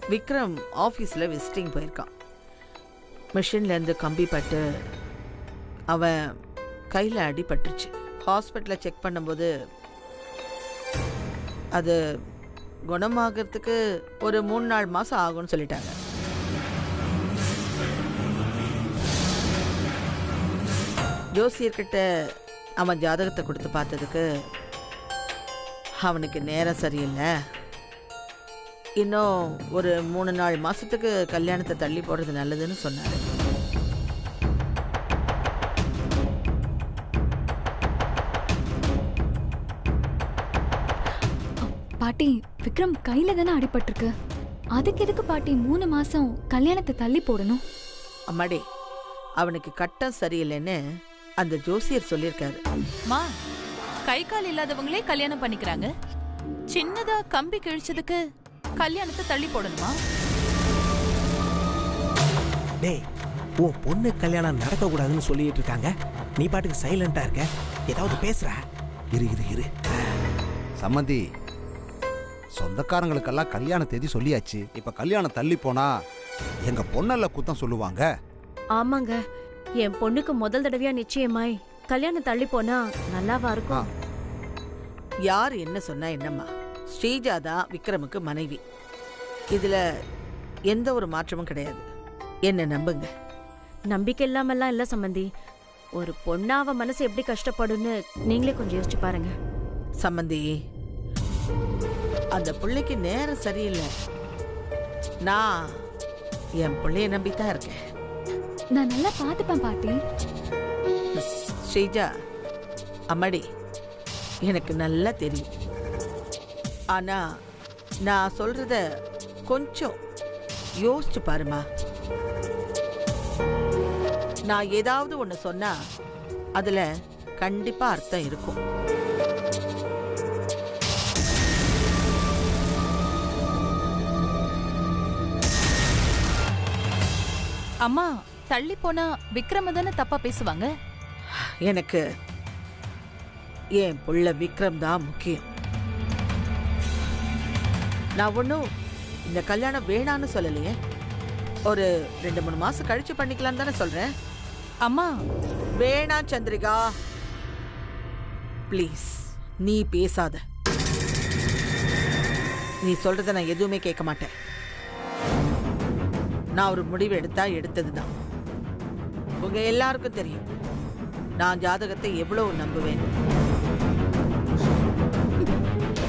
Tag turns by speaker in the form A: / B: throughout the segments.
A: விக்ரம் ஆஃபீஸில் விசிட்டிங் போயிருக்கான். மிஷின்லேருந்து கம்பி பட்டு அவன் கையில் அடிபட்டுருச்சு. ஹாஸ்பிட்டலில் செக் பண்ணும்போது அது குணமாகறதுக்கு ஒரு 3-4 மாதம் ஆகும்னு சொல்லிட்டாங்க. ஜோசியர்கிட்ட அவன் ஜாதகத்தை கொடுத்து பார்த்ததுக்கு அவனுக்கு நேரம் சரியில்லை, இன்னும் ஒரு 3-4 மாதத்துக்கு கல்யாணத்தை தள்ளி போடுறது நல்லதுன்னு சொன்னார்.
B: பாட்டி, விக்ரம் கையில தானே அடிபட்டிருக்கு, அதுக்கு எதுக்கு பாட்டி 3 மாசம் கல்யாணத்தை தள்ளி போடணும்?
A: அம்மாடி, அவனுக்கு கட்டம் சரியில்லைன்னு அந்த ஜோசியர் சொல்லியிருக்காரு.
C: மா, கை கால் இல்லாதவங்களே கல்யாணம் பண்ணிக்கிறாங்க. சின்னதா கம்பி கிழிச்சதுக்கு கல்யாணத்தை தள்ளி போடணுமா?
D: டேய், உன் பொண்ணு கல்யாணம் நடக்க கூடாதுன்னு சொல்லிட்டு இருக்காங்க, நீ பாட்டுக்கு சைலண்டா இருக்க. ஏதாவது பேசுற? இரு இரு இரு.
E: சம்மந்தி, சொந்தக்காரங்களுக்கெல்லாம் கல்யாண தேதி சொல்லியாச்சு. இப்ப கல்யாணம் தள்ளி போனா எங்க பொண்ணல்ல குத்தம் சொல்லுவாங்க.
F: ஆமாங்க, என் பொண்ணுக்கு முதல் தடவையா நிச்சயமாய் கல்யாணம் தள்ளி போனா நல்லாவா இருக்கும்?
A: யார் என்ன சொன்னா என்னம்மா, ஸ்ரீஜா தான் விக்ரமுக்கு மனைவி. இதுல எந்த ஒரு மாற்றமும் கிடையாது. என்ன நம்புங்க.
F: நம்பிக்கை இல்லாமல்லாம் இல்ல சம்பந்தி. ஒரு பொண்ணா அவ மனசு எப்படி கஷ்டப்படுன்னு நீங்களே கொஞ்சம் யோசிச்சு பாருங்க.
A: சம்பந்தி, அந்த பிள்ளைக்கு நேரம் சரியில்லை. நான் என் பிள்ளைய நம்பித்தான் இருக்கேன்.
B: நான் நல்லா பார்த்துப்பேன் பாட்டி.
A: ஸ்ரீஜா, அம்மாடி, எனக்கு நல்லா தெரியும். ஆனா நான் சொல்றத கொஞ்சம் யோசிச்சு பாருமா. நான் ஏதாவது ஒண்ணு சொன்னா அதுல கண்டிப்பா அர்த்தம் இருக்கும்.
C: அம்மா, தள்ளி போனா விக்ரம தானே தப்பா பேசுவாங்க.
A: எனக்கு என் புள்ள விக்ரம் தான் முக்கியம். நான் ஒன்றும் இந்த கல்யாணம் வேணான்னு சொல்லலையே. ஒரு 2-3 மாசம் கழிச்சு பண்ணிக்கலாம் தானே சொல்றேன்.
C: அம்மா,
A: வேணாம் சந்திரிகா, ப்ளீஸ் நீ பேசாத. நீ சொல்றத நான் எதுவுமே கேட்க மாட்டேன். நான் ஒரு முடிவு எடுத்தா எடுத்ததுதான். உங்க எல்லாருக்கும் தெரியும் நான் ஜாதகத்தை எவ்வளவு நம்புவேன்.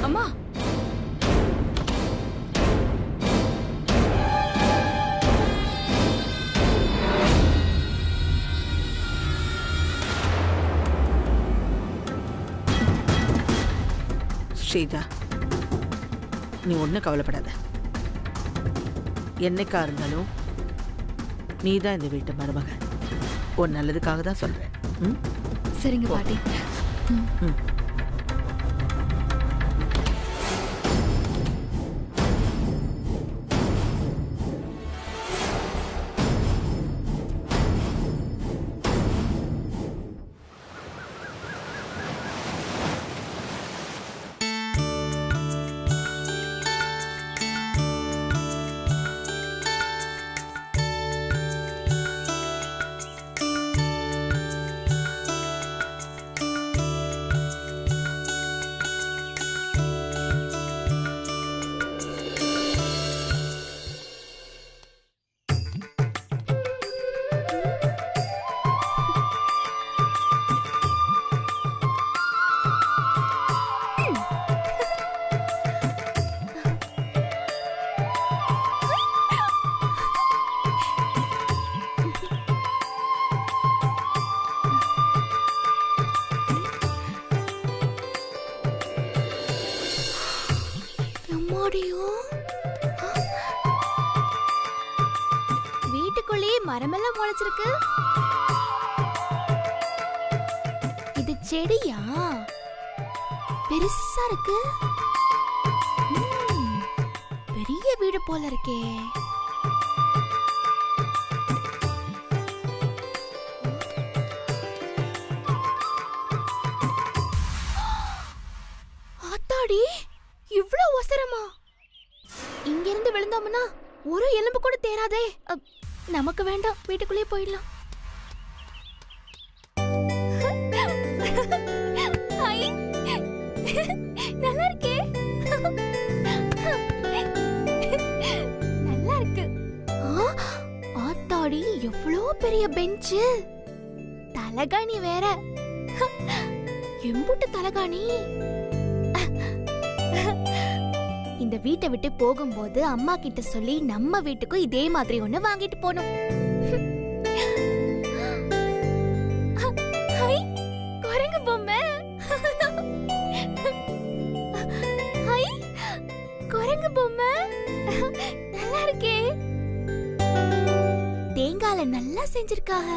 B: அம்மா,
A: ஸ்ரீஜா, நீ ஒன்றும் கவலைப்படாத. என்னைக்கா இருந்தாலும் நீ தான் இந்த வீட்டு மருமகன். உன் நல்லதுக்காக தான் சொல்றேன்.
B: சரிங்க பாட்டி.
G: வீட்டுக்குள்ளேயே மரமெல்லாம் முளைச்சிருக்கு. இது செடியா? பெருசா இருக்கு. பெரிய வீடு போல இருக்கே. ஆத்தாடி, இவ்ளோ அவசரமா? இங்க இருந்து விழுந்தோம்னா ஒரு எலும்பு கூட தேராதே. நமக்கு வேண்டாம், வீட்டுக்குள்ளே போயிடலாம். நல்லா இருக்கே. நல்லா இருக்கு. ஆத்தாடி, எவ்வளோ பெரிய பெஞ்சு. தலகாணி வேற. எம்புட்டு தலகாணி. இந்த வீட்டை விட்டு போகும்போது அம்மா கிட்ட சொல்லி நம்ம வீட்டுக்கும் இதே மாதிரி ஒண்ணு வாங்கிட்டு போனோம். குரங்கு பொம்மை. குரங்கு பொம்மை நல்லா இருக்கே. தேங்கால நல்லா செஞ்சிருக்காக.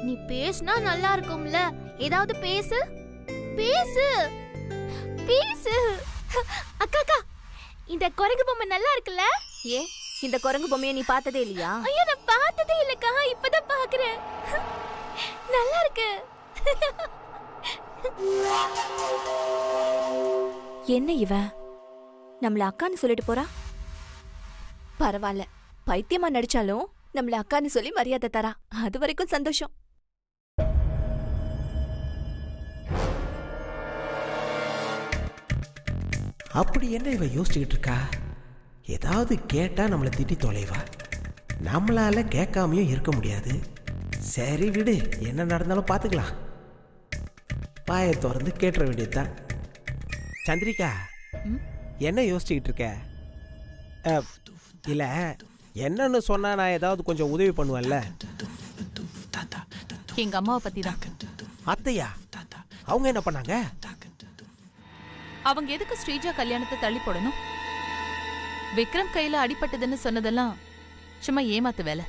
G: நீ பேசுனா நல்லா இருக்கும்ல. ஏதாவது பேசு பேசு பேசு. அக்கா அக்கா, இந்த குரங்கு பொம்மை நல்லா இருக்குல்ல?
F: ஏ, இந்த குரங்கு பொம்மையை நீ பார்த்ததே இல்லையா?
G: ஐயோ, நான் பார்த்ததே இல்லக்கா, இப்பதான் பாக்குறேன். நல்லா இருக்கு.
F: என்ன இவ நம்மள அக்கான்னு சொல்லிட்டு போறா? பரவாயில்ல, பைத்தியமா நடிச்சாலும் நம்மள அக்கான்னு சொல்லி மரியாதை தரா. அது வரைக்கும் சந்தோஷம்.
D: அப்படி என்ன இவ யோசிச்சுக்கிட்டு இருக்கா? ஏதாவது கேட்டா நம்மளை திட்டி தொலைவா. நம்மளால கேட்காமையும் இருக்க முடியாது. சரி விடு, என்ன நடந்தாலும் பார்த்துக்கலாம். வாயை திறந்து கேட்டுற வேண்டியதுதான். சந்திரிகா, என்ன யோசிச்சுக்கிட்டு இருக்க? இல்லை, என்னன்னு சொன்னா நான் ஏதாவது கொஞ்சம் உதவி பண்ணுவேன்ல.
C: எங்க அம்மாவை பத்தி தான்.
D: அத்தையா? அவங்க என்ன பண்ணாங்க?
C: அவங்க எதுக்கு ஸ்ரீஜா கல்யாணத்தை தள்ளி போடணும்? விக்ரம் கையில அடிபட்டதுன்னு சொன்னதெல்லாம் சும்மா ஏமாத்து வேலை.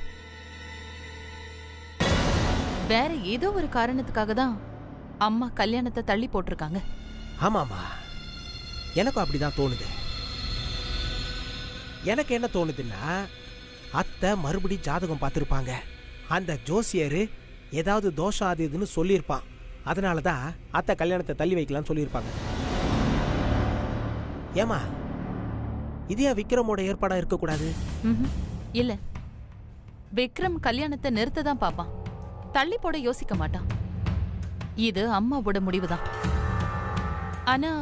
C: வேற ஏதோ ஒரு காரணத்துக்காக தான் அம்மா கல்யாணத்தை தள்ளி போட்டிருக்காங்க.
D: ஆமாமா, எனக்கும் அப்படிதான் தோணுது. எனக்கு என்ன தோணுதுன்னா, அத்தை மறுபடி ஜாதகம் பார்த்துருப்பாங்க. அந்த ஜோசியர் ஏதாவது தோஷம் அது இதுன்னு சொல்லியிருப்பான். அதனால தான் அத்தை கல்யாணத்தை தள்ளி வைக்கலாம்னு சொல்லியிருப்பாங்க. ஏமா, இது ஏன் விக்ரமோட ஏற்பாடா இருக்கக்கூடாது?
C: இல்ல, விக்ரம் கல்யாணத்தை நிறுத்த தான் பாப்பான், தள்ளி போட யோசிக்க மாட்டான். இது அம்மாவோட முடிவுதான். ஆனா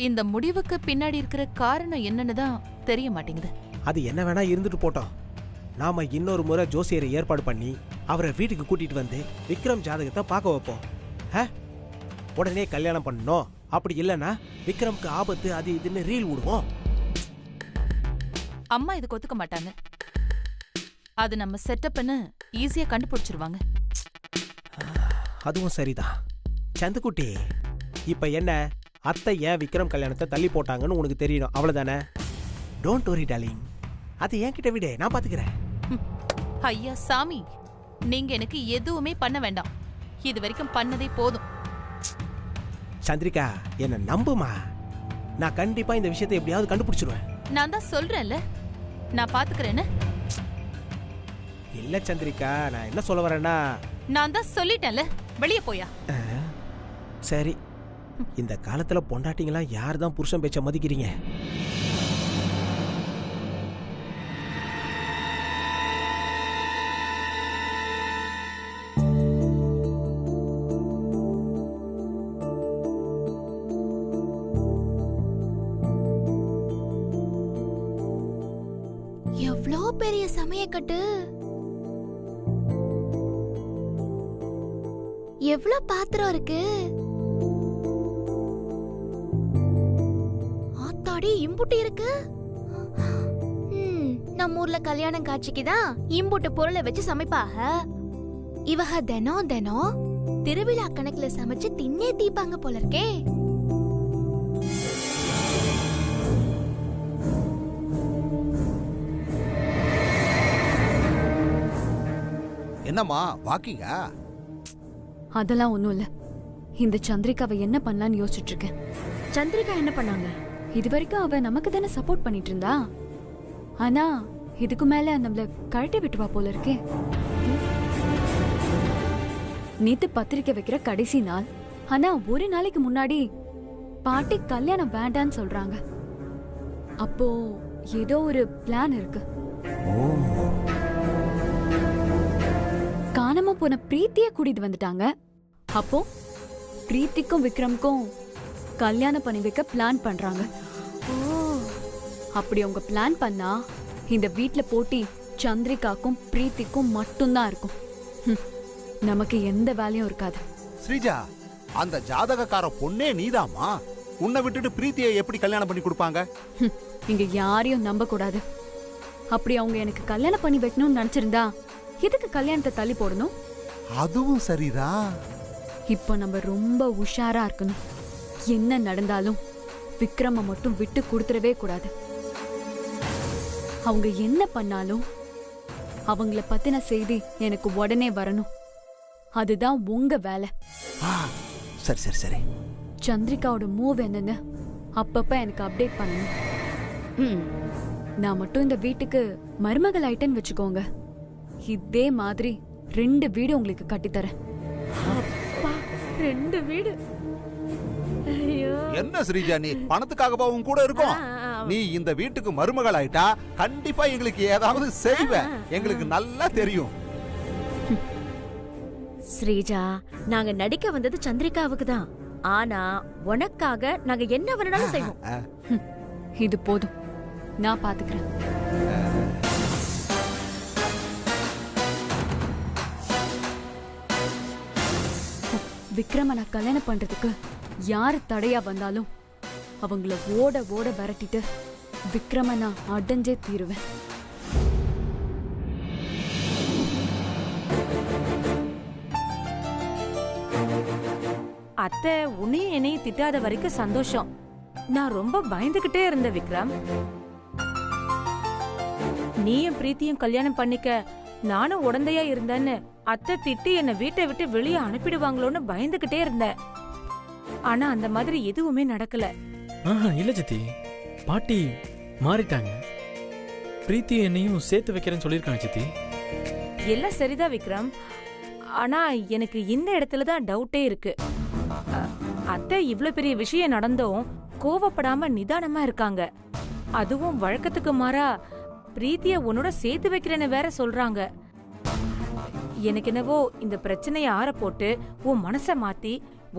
C: இந்த முடிவுக்கு பின்னாடி இருக்கிற காரணம் என்னன்னு தான் தெரிய மாட்டேங்குது.
D: அது என்ன வேணா இருந்துட்டு போட்டோம். நாம இன்னொரு முறை ஜோசியரை ஏற்பாடு பண்ணி அவரை வீட்டுக்கு கூட்டிட்டு வந்து விக்ரம் ஜாதகத்தை பார்க்க வைப்போம். உடனே கல்யாணம் பண்ணணும். அப்படி இல்லைன்னா விக்ரம்க்கு ஆபத்து அது இதுன்னு ரீல் விடுவோம்.
C: அம்மா இதுக்கு ஒத்துக்க மாட்டாங்க. அது நம்ம செட்டப்னு ஈஸியா கண்டுபிடிச்சிருவாங்க.
D: அதுவும் சரிதான். சந்துக்குட்டி, இப்ப என்ன, அத்தை ஏன் விக்ரம் கல்யாணத்தை தள்ளி போட்டாங்கன்னு உனக்கு தெரியணும், அவ்வளவுதானே? டோன்ட் வரி டார்லிங், அது என்கிட்ட விட, நான் பாத்துக்கிறேன்.
C: ஐயா சாமி, நீங்க எனக்கு எதுவுமே பண்ண வேண்டாம். இது வரைக்கும் பண்ணதே போதும்.
D: சந்திரிகா, என்ன நம்புமா. நான் கண்டிப்பா இந்த விஷயத்தை எப்படியாவது கண்டுபிடிச்சிருவேன்.
C: நான் தான் சொல்றேன்ல, நான் பாத்துக்கிறேன்னு.
D: இல்ல சந்திரிகா, நான் என்ன சொல்ல வரேன்னா,
C: நான் தான் சொல்லிட்டேன்ல, வெளியே போயா.
D: சரி, இந்த காலத்துல பொண்டாட்டிங்களா யார் தான் புருஷன் பேச்ச மதிக்கிறீங்க?
G: எவ்வளோ பெரிய சமயக்கட்டு, எவ்வளோ பாத்திரம் இருக்கு. ஆத்தாடி, இம்புட்டு இருக்கு. நம்ம ஊர்ல கல்யாண காட்சிக்குதான் இம்புட்டு பொருளை வச்சு சமைப்பாக. இவக தினம் தினம் திருவிழா கணக்குல சமைச்சு தின்னே தீப்பாங்க போல இருக்கே.
E: என்னம்மா வாக்கிங்கா?
B: அதெல்லாம் ஒண்ணும் இல்ல. இந்த சந்திரிகாவை என்ன பண்ணலான்னு யோசிச்சுட்டு இருக்கேன்.
F: சந்திரிகா என்ன பண்ணாங்க?
B: இது வரைக்கும் அவ நமக்கு தானே சப்போர்ட் பண்ணிட்டு இருந்தா. ஆனா இதுக்கு மேல நம்மள கழட்டி விட்டுவா போல இருக்கே. நேத்து பத்திரிக்கை வைக்கிற கடைசி நாள். ஆனா ஒரு நாளைக்கு முன்னாடி பாட்டி கல்யாணம் வேண்டான்னு சொல்றாங்க. அப்போ ஏதோ ஒரு பிளான் இருக்கு. காணாம போன பிரீத்திய கூட்டிட்டு வந்துட்டாங்க. அப்போ பிரீத்திக்கும் விக்ரம்க்கும் கல்யாணம் பண்ணி வைக்க பிளான் பண்றாங்க. அப்படி அவங்க பிளான் பண்ணா இந்த வீட்ல போட்டி சந்திரிகாக்கும் பிரீத்திக்கும் மட்டும்தான் இருக்கும். நமக்கு எந்த வேலையும் இருக்காது.
E: ஸ்ரீஜா, அந்த ஜாதகக்கார பொண்ணே நீதாமா? உன்னை விட்டுட்டு பிரீத்தியை எப்படி கல்யாணம் பண்ணி கொடுப்பாங்க?
B: இங்க யாரையும் நம்ப கூடாது. அப்படி அவங்க எனக்கு கல்யாணம் பண்ணி வைக்கணும்னு நினைச்சிருந்தா எதுக்கு கல்யாணத்தை தள்ளி போடணும்?
E: அதுவும் சரிதான்.
B: இப்போ நம்ம ரொம்ப உஷாரா இருக்கணும். என்ன நடந்தாலும் விக்ரம மட்டும் விட்டு கொடுத்துடவே கூடாது. அவங்க என்ன பண்ணாலும் அவங்கள பத்தின செய்தி எனக்கு உடனே வரணும். அதுதான் உங்க வேலை.
E: சரி சரி சரி.
B: சந்திரிகாவோட மூவ் என்னன்னு அப்பப்ப எனக்கு அப்டேட் பண்ணணும். நான் மட்டும் இந்த வீட்டுக்கு மருமகள் ஆயிட்டேன்னு வச்சுக்கோங்க, இதே மாதிரி 2 வீடு உங்களுக்கு கட்டித்தரேன்.
H: 2 வீடு?
E: என்ன ஸ்ரீஜா, நீ பணத்துக்காகவா உன் கூட இருக்கும்? நீ இந்த வீட்டுக்கு மருமகள் ஆயிட்டா கண்டிப்பா எங்களுக்கு ஏதாவது செய்வ. எங்களுக்கு நல்லா தெரியும்.
H: ஸ்ரீஜா, நாங்க நடிக்க வந்தது சந்திரிகாவுக்கு தான். ஆனா உனக்காக நாங்க என்ன வேணாலும் செய்வோம்.
B: இது போதும், நான் பாத்துக்கிறேன். விக்ரம நான் கல்யாணம் பண்றதுக்கு யாரு தடையா வந்தாலும் அவங்கள ஓட ஓட விரட்டிட்டு விக்ரம நான் அடைஞ்சே தீருவேன்.
I: அத்தை உன்னையும் என்னையும் திட்டாத வரைக்கும் சந்தோஷம். நான் ரொம்ப பயந்துகிட்டே இருந்த விக்ரம். நீயும் பிரீத்தியும் கல்யாணம் பண்ணிக்க நானும் உடந்தையா இருந்தேன்னு அத்தை திட்டி என்ன வீட்டை விட்டு வெளியே அனுப்பிடுவாங்களோன்னு பயந்துகிட்டே இருந்தேன். ஆனா அந்த மாதிரி எதுவுமே நடக்கல.
J: இல்ல சித்தி, பாட்டி மாறிட்டாங்க. பிரீத்தி என்னையும் சேர்த்து வைக்கிறேன்னு சொல்லிருக்காங்க சித்தி.
I: எல்லாம் சரிதான் விக்ரம். ஆனா எனக்கு இந்த இடத்துல தான் டவுட்டே இருக்கு. அத்தை இவ்ளோ பெரிய விஷயம் நடந்தும் கோவப்படாம நிதானமா இருக்காங்க. அதுவும் வழக்கத்துக்கு மாறா பிரீத்திய உன்னோட சேர்த்து வைக்கிறேன்னு வேற சொல்றாங்க. எனக்கு என்னவோ இந்த பிரச்சனைய ஆற போட்டு உன் மனச மாத்தி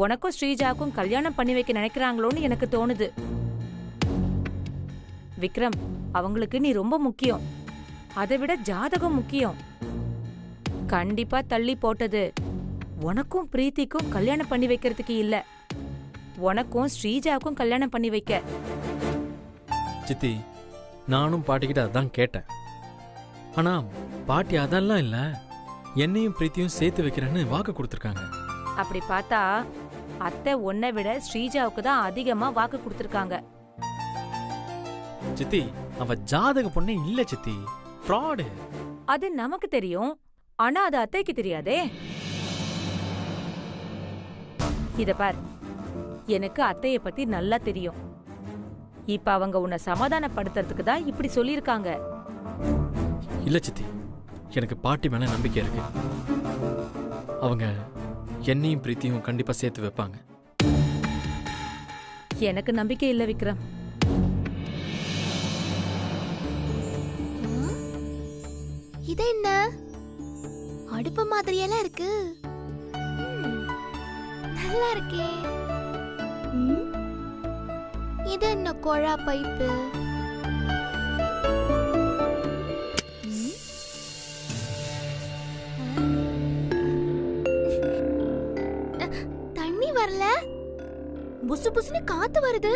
I: உனக்கும் ஸ்ரீஜாக்கும் கல்யாணம் பண்ணி வைக்க நினைக்கிறாங்களோன்னு எனக்கு தோணுது. விக்ரம், அவங்களுக்கு நீ ரொம்ப முக்கியம். அதை விட ஜாதகம் முக்கியம். கண்டிப்பா தள்ளி போட்டது உனக்கும் பிரீத்திக்கும் கல்யாணம் பண்ணி வைக்கிறதுக்கு இல்ல, உனக்கும் ஸ்ரீஜாக்கும் கல்யாணம் பண்ணி வைக்க.
J: சித்தி, நானும் பாட்டிக்கிட்ட அதான் கேட்டேன். ஆனா பாட்டி அதெல்லாம் இல்ல, என்னையும் பிரீத்தியும் சேர்த்து வைக்கிறேன்னு வாக்கு கொடுத்துருக்காங்க.
I: அப்படி பார்த்தா அத்தை உன்னை விட ஸ்ரீஜாவுக்கு தான் அதிகமா வாக்கு கொடுத்துருக்காங்க.
J: சித்தி, அவ ஜாதக பொண்ணே இல்ல சித்தி, ஃப்ராடு.
I: அது நமக்கு தெரியும், ஆனா அது அத்தைக்கு தெரியாதே. இத பார், எனக்கு அத்தைய பத்தி நல்லா தெரியும். இப்ப அவங்க உன்னை சமாதானப்படுத்துறதுக்கு தான் இப்படி சொல்லிருக்காங்க.
J: இல்ல சித்தி, எனக்கு பாட்டி மேல நம்பிக்கை இருக்கு. அவங்க என்னையும் பிரீத்தியும் கண்டிப்பா சேர்த்து வைப்பாங்க.
I: எனக்கு நம்பிக்கை இல்ல விக்ரம்.
G: இது என்ன அடுப்பு மாதிரியெல்லாம் இருக்கு? நல்லா இருக்கே. இது என்ன குழா பைப்பு? தண்ணி வரல, புசு புசுன்னு காத்து வருது.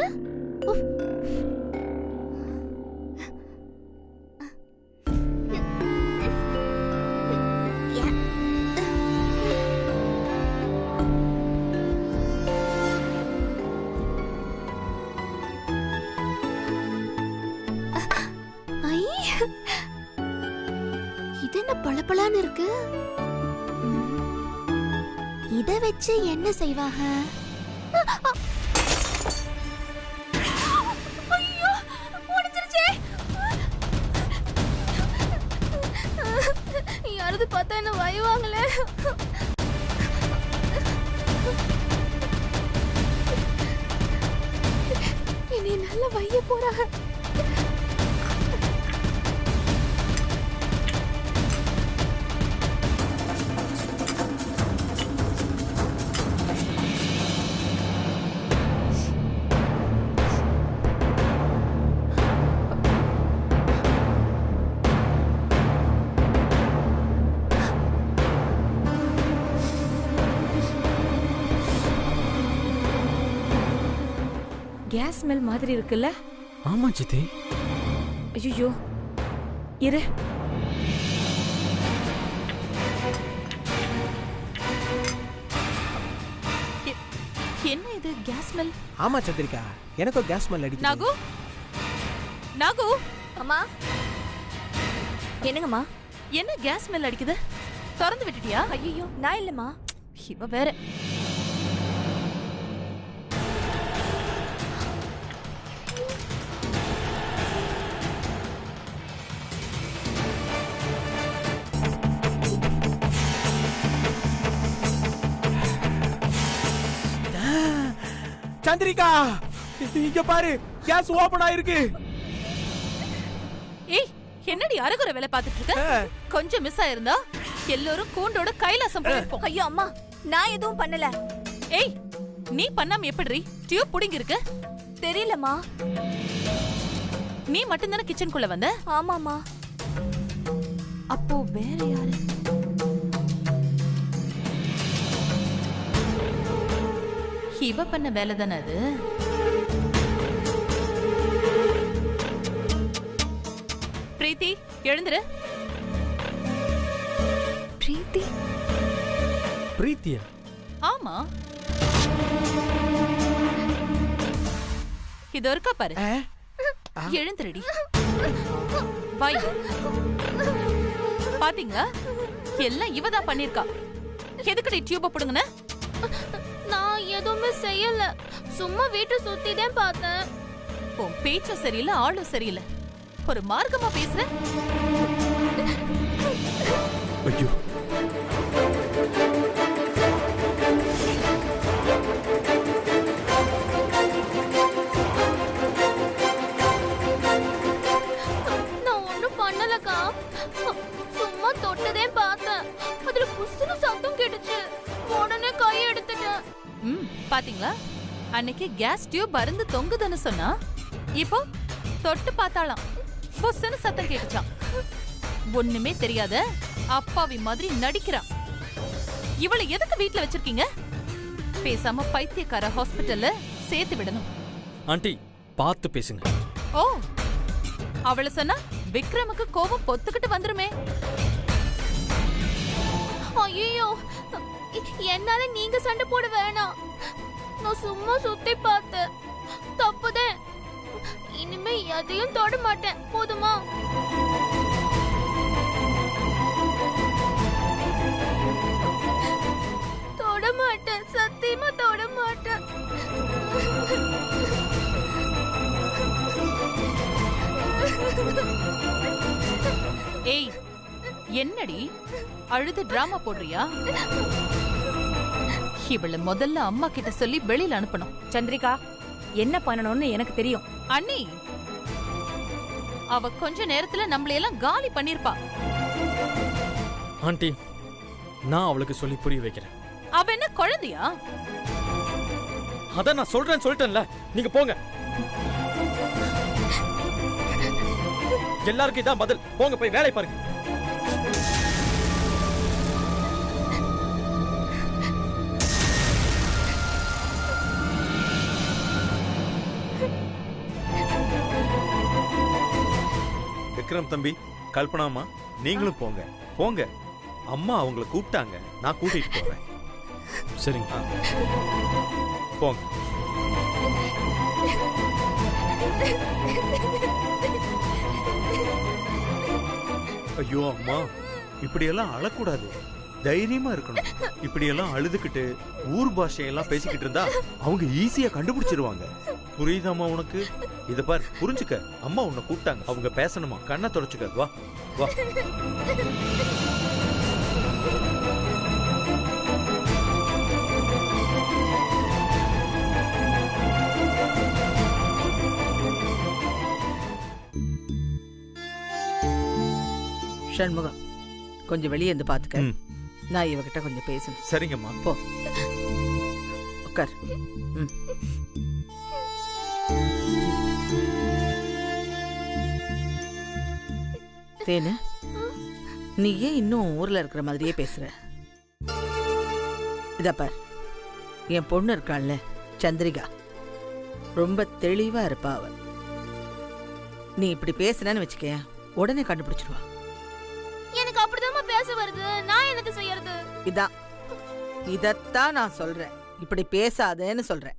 G: இது என்ன பளபளன்னு இருக்கு? இத வச்சு என்ன செய்வாங்க? ஐயோ, உடைஞ்சிருச்சே. யாராவது பார்த்தா என்ன வைவாங்களே. என்னை நல்லா வைய போறாங்க.
I: கேஸ் ஸ்மெல் மாதிரி இருக்குல்ல?
J: ஆமா சித்தி.
I: ஐயோ இரு.
C: என்ன இது கேஸ் ஸ்மெல்?
D: ஆமா சந்திரிகா, எனக்கும் கேஸ் ஸ்மெல் அடிக்குது.
C: நாகு, நாகு.
F: அம்மா, என்னங்கம்மா?
C: என்ன கேஸ் ஸ்மெல் அடிக்குது? திறந்து விட்டுட்டியா?
F: ஐயோ, நான் இல்லம்மா.
C: இவ வேற.
D: சந்திரிகா, இங்க பாரு, கேஸ் ஓபன் ஆயிருக்கு.
C: ஏய், என்னடி அரகுற வேலை பார்த்துட்டு இருக்க? கொஞ்சம் மிஸ் ஆயிருந்தா எல்லாரும் கூண்டோட கைலாசம் போயிருப்போம்.
F: ஐயோ அம்மா, நான் எதுவும் பண்ணல.
C: ஏய், நீ பண்ணாம எப்படி டியூப் புடிங்கி இருக்கு?
F: தெரியலம்மா.
C: நீ மட்டும் தானே கிச்சனுக்குள்ள வந்த?
F: ஆமாமா.
C: அப்போ வேற யாரு? இவ பண்ண வேலை தானே அது. பிரீத்தி, எழுந்துரு.
F: பிரீத்தி?
J: பிரீத்தியா?
C: ஆமா, இது இருக்கா பாரு. எழுந்துருடி. வாய். பாத்தீங்களா, எல்லாம் இவதான் பண்ணிருக்கா. எதுக்குடி டியூப புடுங்கன?
G: நான் எதுவுமே செய்யல, சும்மா வீட்டை சுத்தி தான் பார்த்தேன்.
C: உன் பேச்சும் சரியில்லை, ஆளும் சரியில்லை. ஒரு மார்க்கமா பேசுற.
J: ஐயோ,
G: நான் ஒண்ணும் பண்ணலக்கா, சும்மா தொட்டதே பார்த்தேன். அதுல புசுன்னு சத்தம் கேட்டுச்சு, உடனே கையை எடுத்துட்டேன்.
C: பாத்தீங்களா, அன்னைக்கு கேஸ் டியூப் அருந்து தொங்குதுன்னு சொன்னா, இப்போ தொட்டு பார்த்தாலாம், புசுன்னு சத்தம் கேட்டுச்சான். ஒண்ணுமே தெரியாத அப்பாவி மாதிரி நடிக்கிறான். இவளை எதுக்கு வீட்டுல வச்சிருக்கீங்க? பேசாம பைத்தியக்கார ஹாஸ்பிட்டல்ல சேர்த்து விடணும்.
J: ஆண்டி பார்த்து பேசுங்க.
C: ஓ, அவளை சொன்னா விக்ரமுக்கு கோபம் பொத்துக்கிட்டு வந்துருமே.
G: ஐயோ, என்னால நீங்க சண்டை போட வேணாம். நான் சும்மா சுத்தி பார்த்தேன், தப்புதான். இனிமே எதையும் தொட மாட்டேன், போதுமா? தொட மாட்டேன், சத்தியமா தொட மாட்டேன்.
C: ஏய், என்னடி அழுது டிராமா போடுறியா? இவள முதல்ல அம்மா கிட்ட சொல்லி வெளியில அனுப்பணும்.
I: சந்திரிகா, என்ன பண்ணணும்னு எனக்கு தெரியும்.
C: அண்ணி, அவ கொஞ்ச நேரத்துல நம்மளையெல்லாம் காலி பண்ணிருப்பா.
J: ஆண்டி, நான் அவளுக்கு சொல்லி புரிய வைக்கிறேன்.
C: அவ என்ன குழந்தையா?
J: அத நான் சொல்லிட்டேன்ல, நீங்க போங்க. எல்லாருக்கும் இதான் பதில். போங்க, போய் வேலை பாருங்க.
K: விக்ரம் தம்பி, கல்பனாமா, நீங்களும் போங்க. போங்க, அம்மா அவங்கள கூப்பிட்டாங்க, நான் கூட்டிட்டு போறேன்.
J: சரிங்க,
K: போங்க. ஐயோ அம்மா, இப்படியெல்லாம் அழக்கூடாது, தைரியமா இருக்கணும். இப்படியெல்லாம் அழுதுகிட்டு ஊர் பாஷையெல்லாம் பேசிக்கிட்டு இருந்தா அவங்க ஈஸியா கண்டுபிடிச்சிருவாங்க. புரியுதாம்மா உனக்கு? இத பார், புரிஞ்சுக்க. அம்மா உன்னை கூப்பிட்டாங்க, அவங்க பேசணுமா, கண்ணை தொடச்சுக்க. வா வா.
A: ஷண்முகம், கொஞ்சம் வெளியே இருந்து பாத்துக்க. நான் இவகிட்ட கொஞ்சம் பேசணும்.
K: சரிங்கம்மா.
A: போ, உட்கார். தேனு, நீ ஏன் இன்னும் ஊர்ல இருக்கிற மாதிரியே பேசுற? இத பார், என் பொண்ணு இருக்காள்ல சந்திரிகா, ரொம்ப தெளிவா இருப்பா அவ. நீ இப்படி பேசுனேன்னு வச்சுக்க, உடனே கண்டுபிடிச்சிருவா.
G: எனக்கு அப்படிதான் பேச வருது, நான் என்னது செய்யறது?
A: இதத்தான் நான் சொல்றேன், இப்படி பேசாதேன்னு சொல்றேன்.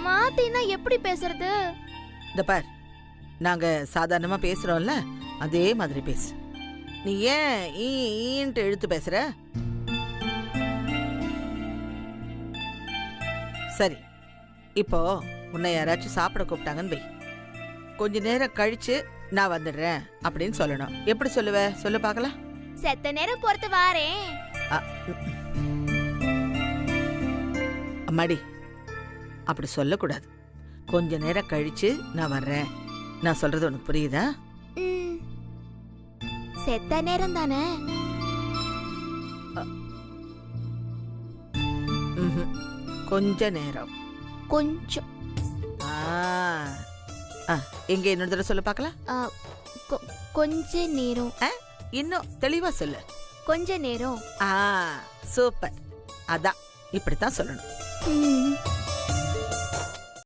G: மாத்தினா எப்படி பேசுறது?
A: இந்த பார், நாங்க சாதாரணமா பேசுறோம்ல, அதே மாதிரி பேசு. நீ ஏன் ஈன்ட்டு எழுத்து பேசுற? சரி, இப்போ உன்னை யாராச்சும் சாப்பிட கூப்பிட்டாங்கன்னு வை. கொஞ்ச நேரம் கழிச்சு நான் வந்துடுறேன் அப்படின்னு சொல்லணும். எப்படி சொல்லுவ? சொல்லு பார்க்கலாம்.
G: செத்த நேரம் பொறுத்து வாரேன்.
A: அம்மாடி, அப்படி சொல்லக்கூடாது. கொஞ்ச நேரம் கழிச்சு நான் வர்றேன். நான் சொல்றது உனக்கு புரியுதா?
G: செத்த நேரம் தானே.
A: கொஞ்ச நேரம்.
G: கொஞ்சம்.
A: எங்க இன்னொரு தடவை சொல்ல பார்க்கலாம்.
G: கொஞ்ச நேரம்.
A: இன்னும் தெளிவா சொல்லு.
G: கொஞ்ச நேரம்.
A: சூப்பர். அதான் இப்படித்தான் சொல்லணும்.